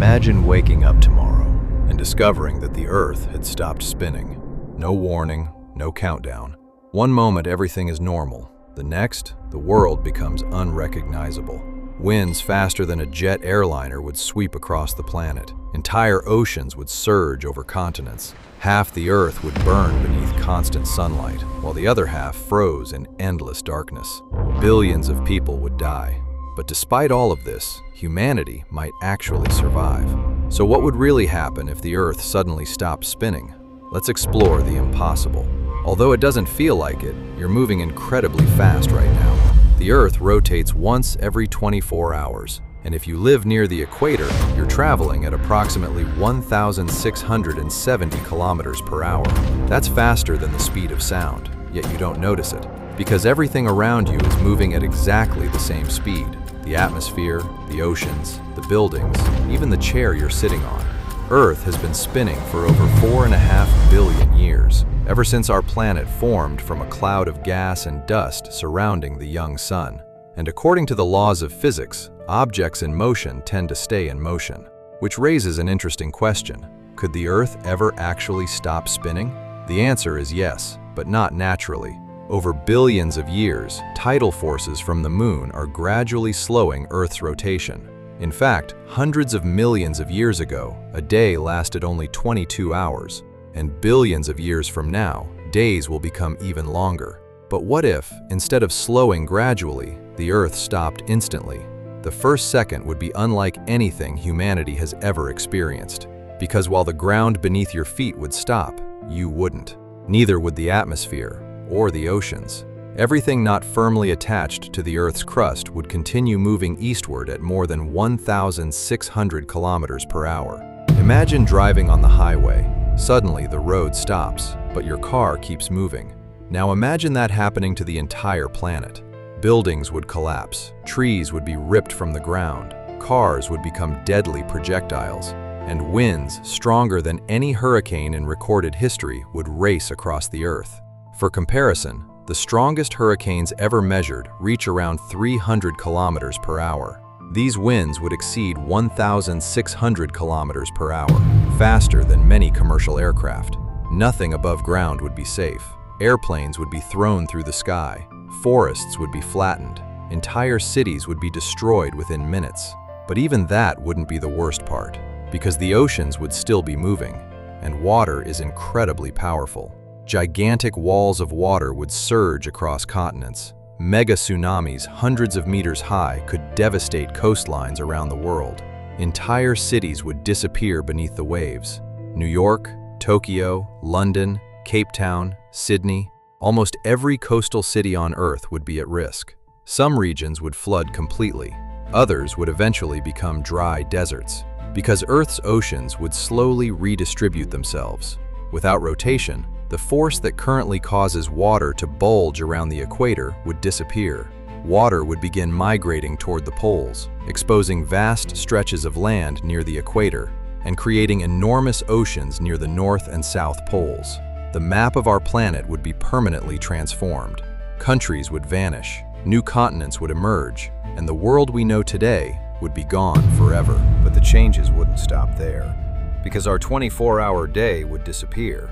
Imagine waking up tomorrow and discovering that the Earth had stopped spinning. No warning, no countdown. One moment everything is normal. The next, the world becomes unrecognizable. Winds faster than a jet airliner would sweep across the planet. Entire oceans would surge over continents. Half the Earth would burn beneath constant sunlight, while the other half froze in endless darkness. Billions of people would die. But despite all of this, humanity might actually survive. So what would really happen if the Earth suddenly stopped spinning? Let's explore the impossible. Although it doesn't feel like it, you're moving incredibly fast right now. The Earth rotates once every 24 hours, and if you live near the equator, you're traveling at approximately 1,670 kilometers per hour. That's faster than the speed of sound, yet you don't notice it, because everything around you is moving at exactly the same speed. The atmosphere, the oceans, the buildings, even the chair you're sitting on. Earth has been spinning for over 4.5 billion years, ever since our planet formed from a cloud of gas and dust surrounding the young sun. And according to the laws of physics, objects in motion tend to stay in motion, which raises an interesting question. Could the Earth ever actually stop spinning? The answer is yes, but not naturally. Over billions of years, tidal forces from the moon are gradually slowing Earth's rotation. In fact, hundreds of millions of years ago, a day lasted only 22 hours, and billions of years from now, days will become even longer. But what if, instead of slowing gradually, the Earth stopped instantly? The first second would be unlike anything humanity has ever experienced, because while the ground beneath your feet would stop, you wouldn't. Neither would the atmosphere or the oceans. Everything not firmly attached to the Earth's crust would continue moving eastward at more than 1,600 kilometers per hour. Imagine driving on the highway. Suddenly, the road stops, but your car keeps moving. Now imagine that happening to the entire planet. Buildings would collapse, trees would be ripped from the ground, cars would become deadly projectiles, and winds, stronger than any hurricane in recorded history, would race across the Earth. For comparison, the strongest hurricanes ever measured reach around 300 kilometers per hour. These winds would exceed 1,600 kilometers per hour, faster than many commercial aircraft. Nothing above ground would be safe. Airplanes would be thrown through the sky. Forests would be flattened. Entire cities would be destroyed within minutes. But even that wouldn't be the worst part, because the oceans would still be moving, and water is incredibly powerful. Gigantic walls of water would surge across continents. Mega tsunamis hundreds of meters high could devastate coastlines around the world. Entire cities would disappear beneath the waves. New York, Tokyo, London, Cape Town, Sydney, almost every coastal city on Earth would be at risk. Some regions would flood completely. Others would eventually become dry deserts, because Earth's oceans would slowly redistribute themselves. Without rotation, the force that currently causes water to bulge around the equator would disappear. Water would begin migrating toward the poles, exposing vast stretches of land near the equator and creating enormous oceans near the North and South poles. The map of our planet would be permanently transformed. Countries would vanish, new continents would emerge, and the world we know today would be gone forever. But the changes wouldn't stop there, because our 24-hour day would disappear.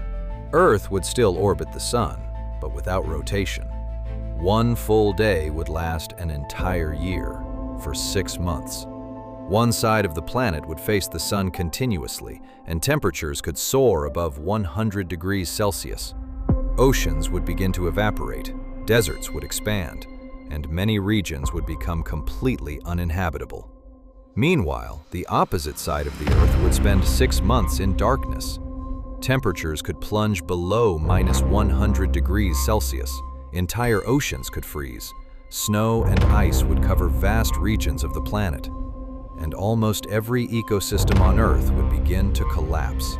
Earth would still orbit the sun, but without rotation. One full day would last an entire year, for 6 months. One side of the planet would face the sun continuously, and temperatures could soar above 100 degrees Celsius. Oceans would begin to evaporate, deserts would expand, and many regions would become completely uninhabitable. Meanwhile, the opposite side of the Earth would spend 6 months in darkness. Temperatures could plunge below -100 degrees Celsius. Entire oceans could freeze. Snow and ice would cover vast regions of the planet. And almost every ecosystem on Earth would begin to collapse.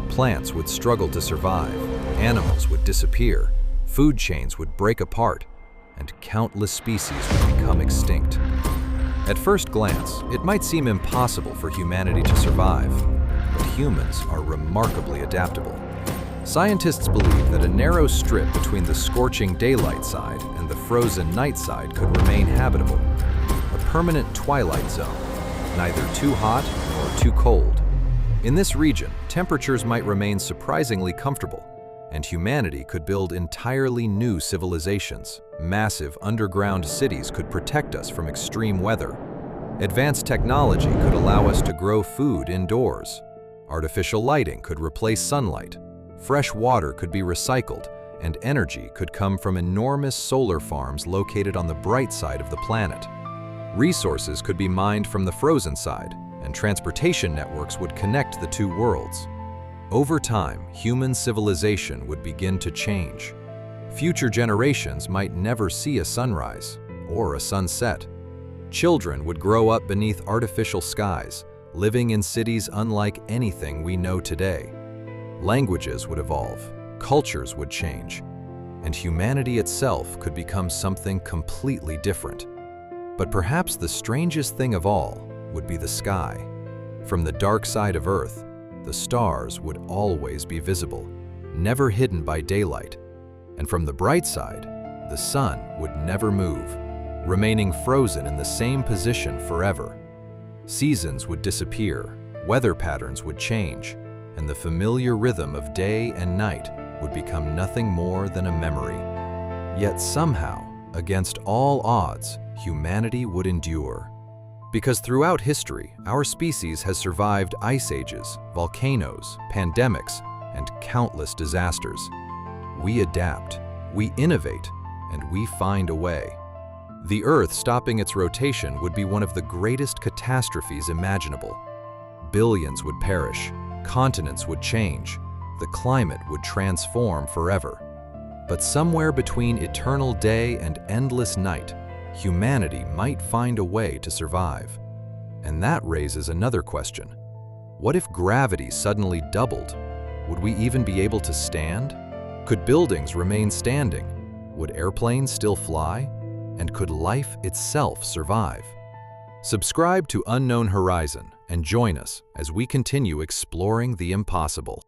Plants would struggle to survive, animals would disappear, food chains would break apart, and countless species would become extinct. At first glance, it might seem impossible for humanity to survive, but humans are remarkably adaptable. Scientists believe that a narrow strip between the scorching daylight side and the frozen night side could remain habitable, a permanent twilight zone. neither too hot nor too cold. In this region, temperatures might remain surprisingly comfortable, and humanity could build entirely new civilizations. Massive underground cities could protect us from extreme weather. Advanced technology could allow us to grow food indoors. Artificial lighting could replace sunlight. Fresh water could be recycled, and energy could come from enormous solar farms located on the bright side of the planet. Resources could be mined from the frozen side, and transportation networks would connect the two worlds. Over time, human civilization would begin to change. Future generations might never see a sunrise or a sunset. Children would grow up beneath artificial skies, living in cities unlike anything we know today. Languages would evolve, cultures would change, and humanity itself could become something completely different. But perhaps the strangest thing of all would be the sky. From the dark side of Earth, the stars would always be visible, never hidden by daylight. And from the bright side, the sun would never move, remaining frozen in the same position forever. Seasons would disappear, weather patterns would change, and the familiar rhythm of day and night would become nothing more than a memory. Yet somehow, against all odds, humanity would endure. Because throughout history, our species has survived ice ages, volcanoes, pandemics, and countless disasters. We adapt, we innovate, and we find a way. The Earth stopping its rotation would be one of the greatest catastrophes imaginable. Billions would perish, continents would change, the climate would transform forever. But somewhere between eternal day and endless night, humanity might find a way to survive. And that raises another question. What if gravity suddenly doubled? Would we even be able to stand? Could buildings remain standing? Would airplanes still fly? And could life itself survive? Subscribe to Unknown Horizon and join us as we continue exploring the impossible.